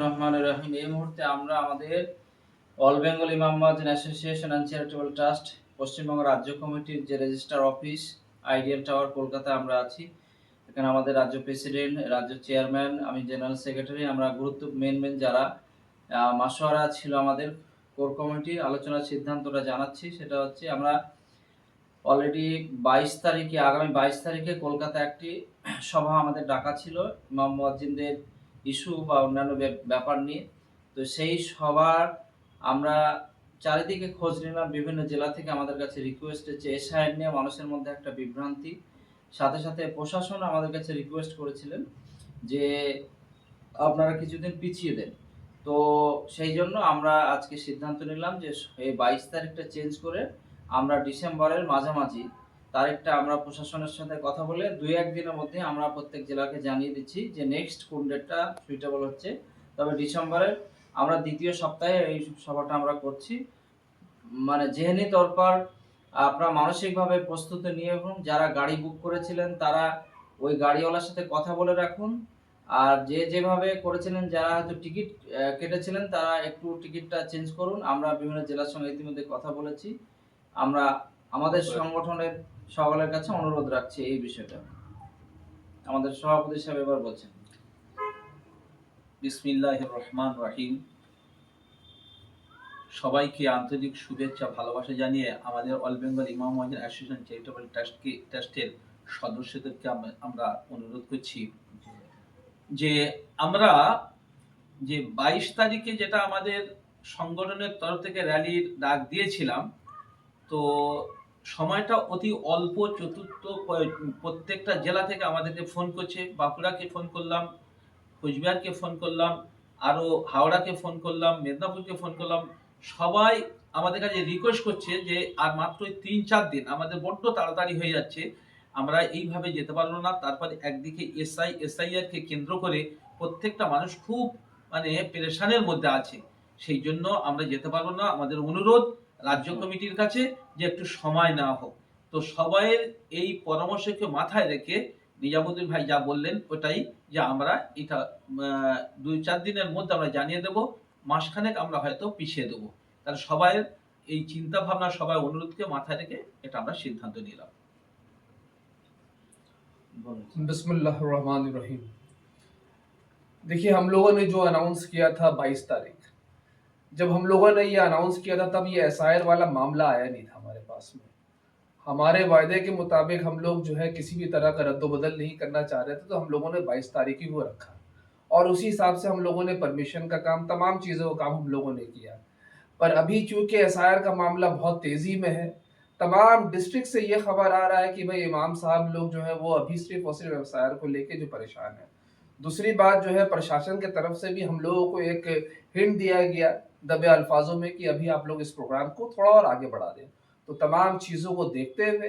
রহমানির রহিম। এই মুহূর্তে আমরা আমাদের অল বেঙ্গল ইমাম মুয়াজ্জিন association and charitable trust Paschimbanga রাজ্য কমিটির যে registrar office ideal tower Kolkata আমরা আছি। এখানে আমাদের রাজ্য প্রেসিডেন্ট, রাজ্য চেয়ারম্যান, আমি জেনারেল সেক্রেটারি, আমরা মেন যারা মাশওয়ারা ছিল আমাদের কোর কমিটির আলোচনার সিদ্ধান্তটা জানাচ্ছি। সেটা হচ্ছে আমরা অলরেডি আগামী 22 তারিখে কলকাতায় একটি সভা আমাদের ডাকা ছিল ইমাম মুয়াজ্জিনদের ইস্যু বা অন্যান্য ব্যাপার নিয়ে। তো সেই সভার আমরা চারিদিকে খোঁজ নিলাম, বিভিন্ন জেলা থেকে আমাদের কাছে রিকোয়েস্ট এসেছে। এসআইআর নিয়ে মানুষের মধ্যে একটা বিভ্রান্তি, সাথে সাথে প্রশাসন আমাদের কাছে রিকোয়েস্ট করেছিলেন যে আপনারা কিছুদিন পিছিয়ে দেন। তো সেই জন্য আমরা আজকে সিদ্ধান্ত নিলাম যে এই 22 তারিখটা চেঞ্জ করে আমরা ডিসেম্বরের মাঝামাঝি তারিখটা আমরা প্রশাসনের সাথে কথা বলে 2-1 দিনের মধ্যে আমরা প্রত্যেক জেলাকে জানিয়ে দিচ্ছি যে নেক্সট কোন ডেটটা সুইটেবল হচ্ছে। তবে ডিসেম্বরের আমরা দ্বিতীয় সপ্তাহে এই সভাটা আমরা করছি। মানে যেহেনি দরকার আপনারা মানসিকভাবে প্রস্তুতি নিয়ে রাখুন। যারা গাড়ি বুক করেছিলেন তারা ওই গাড়িওয়ালার সাথে কথা বলে রাখুন। আর যেভাবে করেছিলেন, যারা হয়তো টিকিট কেটেছিলেন তারা একটু টিকিটটা চেঞ্জ করুন। আমরা বিভিন্ন জেলার সঙ্গে ইতিমধ্যে কথা বলেছি। আমরা আমাদের সংগঠনের সকলের কাছে অনুরোধ রাখছি এই বিষয়টা। আমাদের সভাপতি সাহেব এবার বলছেন। বিসমিল্লাহির রহমানির রহিম। সবাইকে আন্তরিক শুভেচ্ছা ভালোবাসা জানিয়ে আমাদের অল বেঙ্গল ইমাম মুয়াজ্জিন অ্যাসোসিয়েশন চ্যারিটেবল ট্রাস্টের সদস্যদেরকে আমরা অনুরোধ করছি যে আমরা যে 22 তারিখে যেটা আমাদের সংগঠনের তরফ থেকে র্যালির ডাক দিয়েছিলাম, তো সময়টা অতি অল্প। প্রত্যেকটা জেলা থেকে আমাদেরকে ফোন করছে। বাঁকুড়াকে ফোন করলাম, কোচবিহারকে ফোন করলাম, আরও হাওড়াকে ফোন করলাম, মেদিনীপুরকে ফোন করলাম। সবাই আমাদের কাছে রিকোয়েস্ট করছে যে আর মাত্র 3-4 দিন, আমাদের বড্ড তাড়াতাড়ি হয়ে যাচ্ছে, আমরা এইভাবে যেতে পারবো না। তারপরে একদিকে এসআইআরকে কেন্দ্র করে প্রত্যেকটা মানুষ খুব পেরেশানের মধ্যে আছে। সেই জন্য আমরা যেতে পারবো না। আমাদের অনুরোধ রাজ্য কমিটির কাছে যে একটু সময় নেওয়া হোক। তো সবাইয়ের এই পরামর্শকে মাথায় রেখে নিজামুদ্দিন ভাই যা বললেন ওটাই, যে আমরা এটা 2-4 দিনের মধ্যে আমরা জানিয়ে দেব, মাসখানেক আমরা হয়তো পিছিয়ে দেবো। তাহলে সবাইয়ের এই চিন্তা ভাবনা, সবাই অনুরোধকে মাথায় রেখে এটা আমরা সিদ্ধান্ত নিলাম। बिस्मिल्लाहिर रहमानिर रहीम। देखिए, हम लोगों ने जो अनाउंस किया था 22 तारीख, जब हम लोगों ने ये अनाउंस किया था तब ये एसआईआर वाला मामला आया नहीं था हमारे पास में। हमारे वायदे के मुताबिक हम लोग जो है किसी भी तरह का रद्दोबदल नहीं करना चाह रहे थे, तो हम लोगों ने 22 तारीख ही वो रखा और उसी हिसाब से हम लोगों ने परमिशन का काम, तमाम चीज़ों का काम हम लोगों ने किया। पर अभी चूंकि एसआईआर का मामला बहुत तेज़ी में है, तमाम डिस्ट्रिक्ट से ये खबर आ रहा है कि भाई इमाम साहब लोग जो है वो अभी सिर्फ और सिर्फ एसआईआर को लेके जो परेशान है। दूसरी बात जो है, प्रशासन के तरफ से भी हम लोगों को एक हिंट दिया गया दबे अल्फाजों में कि अभी आप लोग इस प्रोग्राम को थोड़ा और आगे बढ़ा दें। तो तमाम चीज़ों को देखते हुए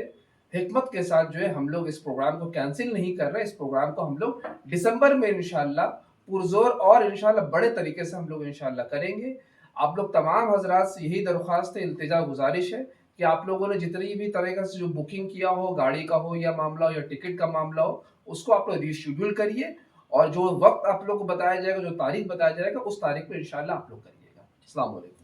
हिकमत के साथ जो है हम लोग इस प्रोग्राम को कैंसिल नहीं कर रहे। इस प्रोग्राम को हम लोग दिसंबर में इंशाल्लाह पुरजोर और इंशाल्लाह बड़े तरीके से हम लोग इंशाल्लाह करेंगे। आप लोग तमाम हजरात से यही दरख्वास्त है, इल्तिजा, गुजारिश है कि आप लोगों ने जितनी भी तरीके से जो बुकिंग किया हो, गाड़ी का हो या मामला हो या टिकट का मामला हो, उसको आप लोग रीशेड्यूल करिए और जो वक्त आप लोग को बताया जाएगा, जो तारीख बताया जाएगा, उस तारीख पर इंशाल्लाह आप लोग करिएगा। अस्सलाम वालेकुम।